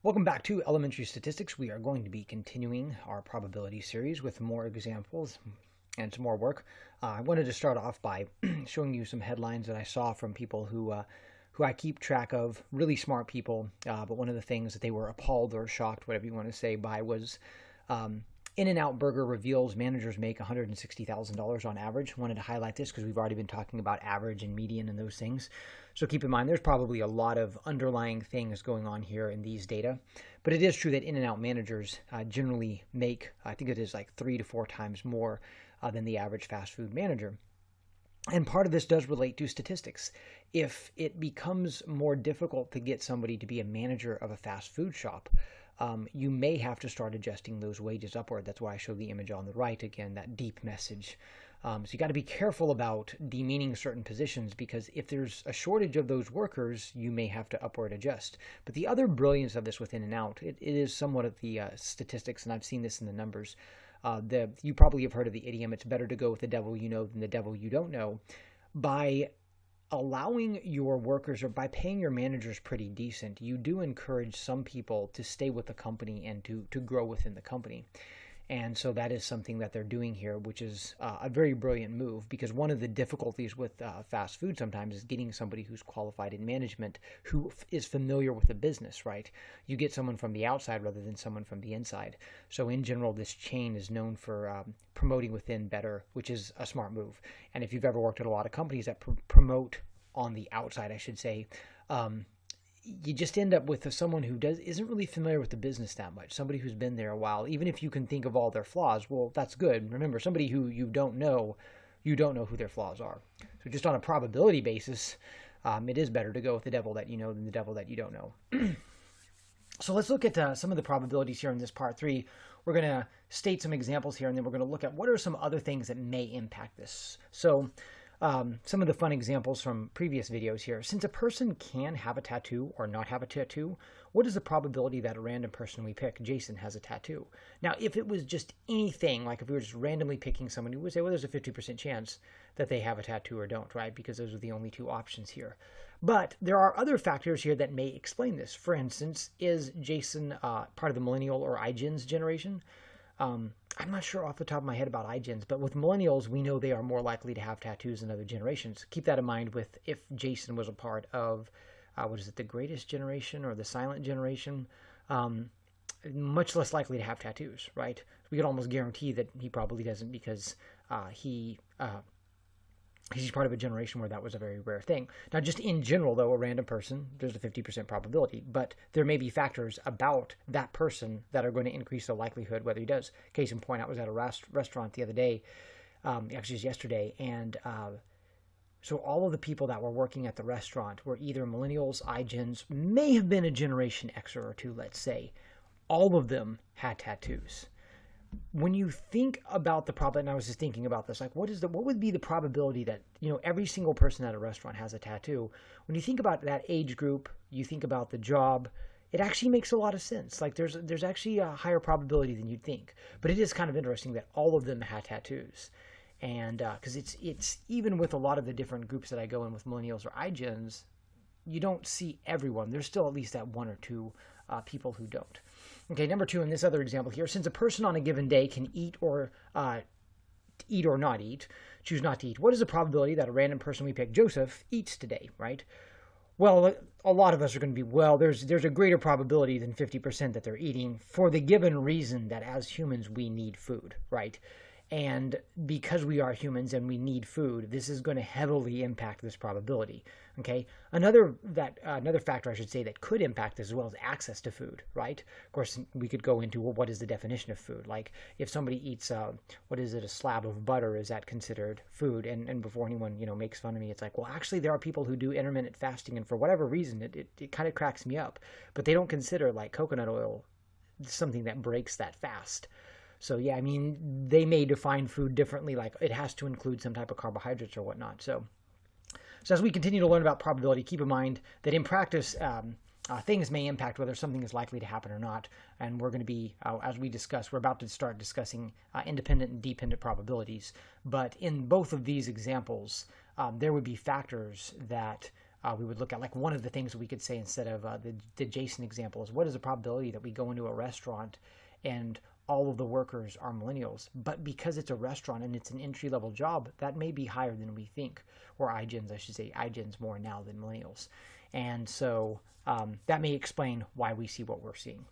Welcome back to Elementary Statistics. We are going to be continuing our probability series with more examples and some more work. I wanted to start off by showing you some headlines that I saw from people who I keep track of, really smart people. But one of the things that they were appalled or shocked, whatever you want to say, by was um, In-N-Out Burger reveals managers make $160,000 on average. Wanted to highlight this because we've already been talking about average and median and those things. So keep in mind, there's probably a lot of underlying things going on here in these data. But it is true that In-N-Out managers generally make, I think it is like 3 to 4 times more than the average fast food manager. And part of this does relate to statistics. If it becomes more difficult to get somebody to be a manager of a fast food shop, you may have to start adjusting those wages upward. That's why I show the image on the right again, that deep message. So you got to be careful about demeaning certain positions, because if there's a shortage of those workers, you may have to upward adjust. But the other brilliance of this with In-N-Out, it is somewhat of the statistics, and I've seen this in the numbers. You probably have heard of the idiom, it's better to go with the devil you know than the devil you don't know. By allowing your workers, or by paying your managers pretty decent, you do encourage some people to stay with the company and to grow within the company. And so that is something that they're doing here, which is a very brilliant move, because one of the difficulties with fast food sometimes is getting somebody who's qualified in management, who is familiar with the business, right? You get someone from the outside rather than someone from the inside. So in general, this chain is known for promoting within better, which is a smart move. And if you've ever worked at a lot of companies that promote on the outside, I should say, you just end up with someone who isn't really familiar with the business that much. Somebody who's been there a while. Even if you can think of all their flaws, well, that's good. Remember, somebody who you don't know who their flaws are. So just on a probability basis, it is better to go with the devil that you know than the devil that you don't know. So let's look at some of the probabilities here in this part 3. We're going to state some examples here, and then we're going to look at what are some other things that may impact this. So some of the fun examples from previous videos here. Since a person can have a tattoo or not have a tattoo, what is the probability that a random person we pick, Jason, has a tattoo? Now, if it was just anything, like if we were just randomly picking someone, we would say, well, there's a 50% chance that they have a tattoo or don't, right? Because those are the only two options here. But there are other factors here that may explain this. For instance, is Jason part of the millennial or iGens generation? I'm not sure off the top of my head about iGens, but with millennials, we know they are more likely to have tattoos than other generations. Keep that in mind with if Jason was a part of, the greatest generation or the silent generation, much less likely to have tattoos, right? We could almost guarantee that he probably doesn't, because he's part of a generation where that was a very rare thing. Now, just in general, though, a random person, there's a 50% probability, but there may be factors about that person that are going to increase the likelihood whether he does. Case in point, I was at a restaurant the other day, actually it was yesterday, and so all of the people that were working at the restaurant were either millennials, iGens, may have been a Generation Xer or two, let's say. All of them had tattoos. When you think about the probability, and I was just thinking about this, like what would be the probability that, every single person at a restaurant has a tattoo? When you think about that age group, you think about the job, it actually makes a lot of sense. Like there's actually a higher probability than you'd think. But it is kind of interesting that all of them had tattoos. And because it's even with a lot of the different groups that I go in with millennials or iGens, you don't see everyone. There's still at least that one or two people who don't. Okay, number 2 in this other example here, since a person on a given day can eat or not eat, choose not to eat, what is the probability that a random person we pick, Joseph, eats today, right? Well, a lot of us are going to be, there's a greater probability than 50% that they're eating, for the given reason that as humans we need food, right? And because we are humans and we need food, this is going to heavily impact this probability. Okay, another factor I should say that could impact this as well is access to food, right? Of course, we could go into, well, what is the definition of food? Like if somebody eats a slab of butter, is that considered food? And before anyone makes fun of me, it's like, well, actually there are people who do intermittent fasting, and for whatever reason it kind of cracks me up, but they don't consider like coconut oil something that breaks that fast. So yeah, I mean, they may define food differently, like it has to include some type of carbohydrates or whatnot. So as we continue to learn about probability, keep in mind that in practice, things may impact whether something is likely to happen or not. And we're going to be, as we discuss, we're about to start discussing independent and dependent probabilities. But in both of these examples, there would be factors that we would look at, like, one of the things that we could say instead of the Jason example is, what is the probability that we go into a restaurant and all of the workers are millennials? But because it's a restaurant and it's an entry-level job, that may be higher than we think. Or iGens, I should say. iGens more now than millennials. And so that may explain why we see what we're seeing.